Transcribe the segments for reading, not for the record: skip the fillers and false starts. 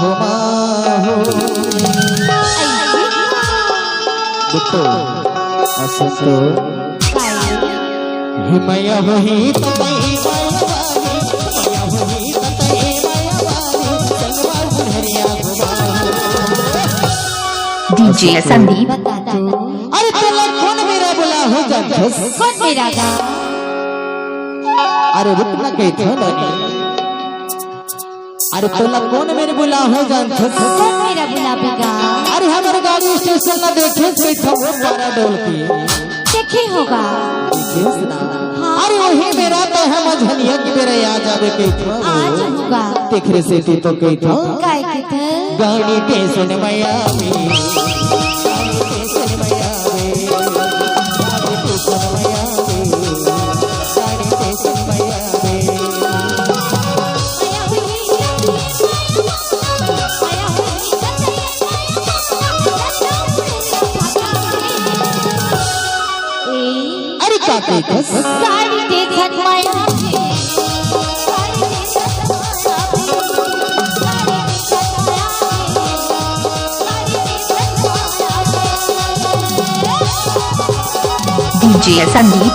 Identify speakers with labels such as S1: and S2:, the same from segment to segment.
S1: घुमाओ देखो असंतो हिमया वही ततई माया वही ततई माया वाली संगवा बुढ़िया घुमाओ
S2: डीजे संदीप
S1: अरे तेरा कौन मेरा बुला हो जा
S2: कौन मेरा गा
S1: अरे रुकना कहीं था नहीं अरे तोला कौन मेरे बुला हो जान
S2: कौन मेरा बुला बेगा
S1: अरे हमारे गाड़ी स्टेशन ना देखे बैठा वो पारा डोल के
S2: देखे होगा
S1: देखे ना अरे वही मेरा तो है मझलिया की मेरे याद आवे कहीं था
S2: आज होगा
S1: देखरे से तू तो कहीं था
S2: काय के थे
S1: गाड़ी स्टेशन मैया में
S2: साड़ी देखत माया डीजे संदीप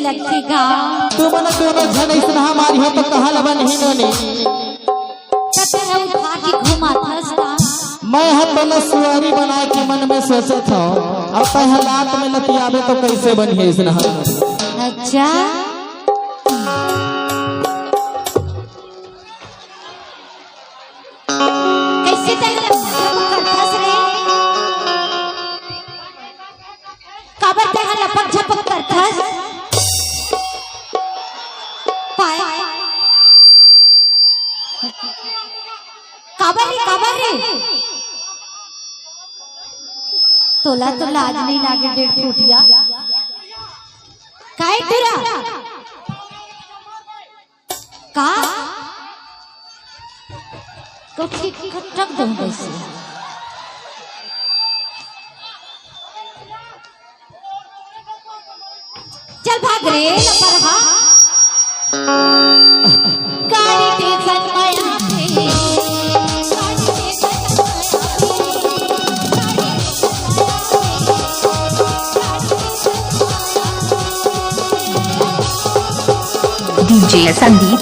S2: लगेगा
S1: तू मन दोनों जन इतना हमारी हो तो कहा लबन ही नोने
S2: कतरा उठा के घुमाता
S1: मैं हत न सुआरी बना के मन में सोचे था अब पहलात में लतियावे तो कैसे बनी इसना
S2: अच्छा कैसे करथस रे काबर ते लपक झपक करथस काबर रे तोला तो लाज नहीं लागे 1.5 फुटिया काय तेरा का तो खटक दो वैसे चल भाग रे लपरहा गाड़ी के सनमाया डीजे संदीप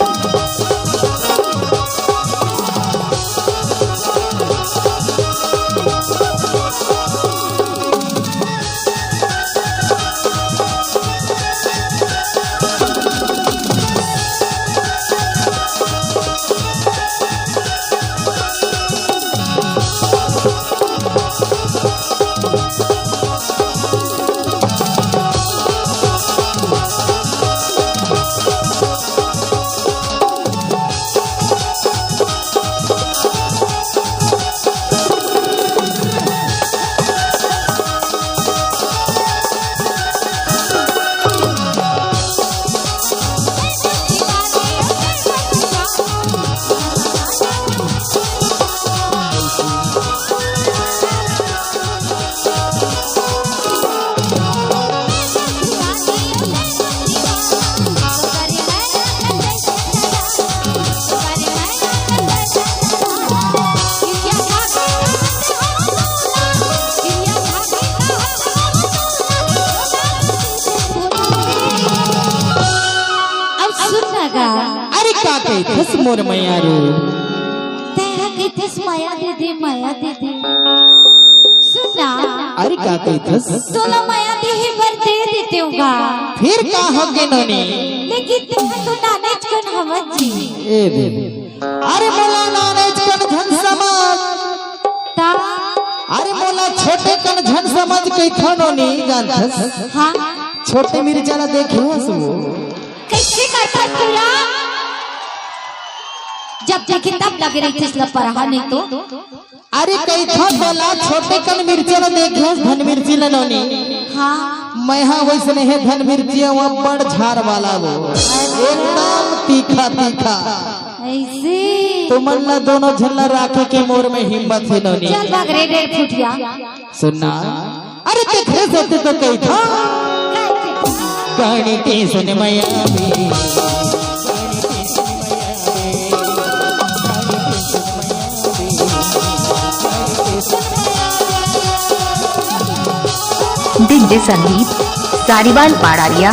S1: अरे का कहथस मोर मैया रो
S2: तेरा कहथस माया दे दे माया दे दे। सुना
S1: अरे का कहथस
S2: तोला माया दे ही भर दे देते होगा।
S1: फिर का होगे नोनी
S2: लेकिन तुम तो नानेज कन हवत जी।
S1: ए दे अरे मोला नानेज कन धन समझ
S2: ता
S1: अरे मोला छोटे कन धन समझ कहथो नोनी जानथस।
S2: हाँ
S1: छोटे मिर्चा देखे हस वो
S2: कैसे करता तुला जब देखे तब लग रही थी लपरहा नहीं तो।
S1: अरे कहथो बोला छोटे कन मिर्चा देखे हस धन मिर्ची नोनी।
S2: हाँ
S1: मैं हाँ वैसे है धन मिर्ची वो बड़ झाड़ वाला वो एकदम तीखा तीखा
S2: ऐसे
S1: तुमन ला दोनों झल्ला राखे के मोर में हिम्मत है नोनी।
S2: चल भाग रे डेढ़ फुटिया।
S1: सुनना अरे देखे सोते तो कहथो कहानी के सुन मैया भी
S3: डीजे संदीप सारीवाल पाड़ारिया।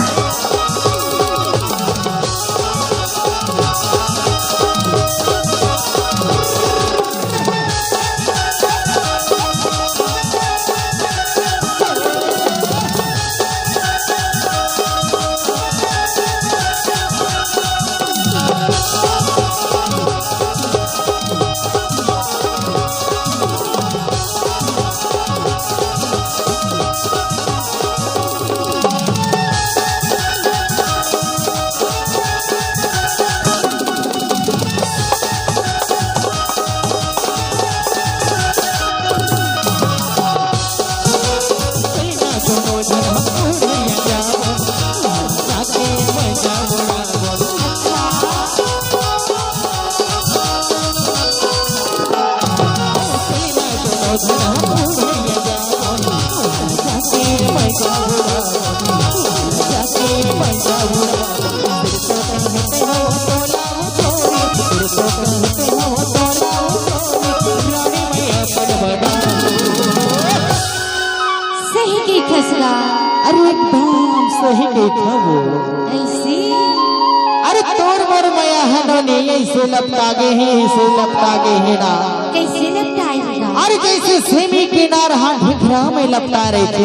S2: सही की खसगा।
S1: अरे एकदम सही कहथा वो
S2: ऐसी
S1: अरे तोर मोर मैया है नोनी ऐसे लपटागे ही ना
S2: कैसे लगता है
S1: अरे जैसे सेमी किनार हाँ ढिकरा में लपटा रही थी।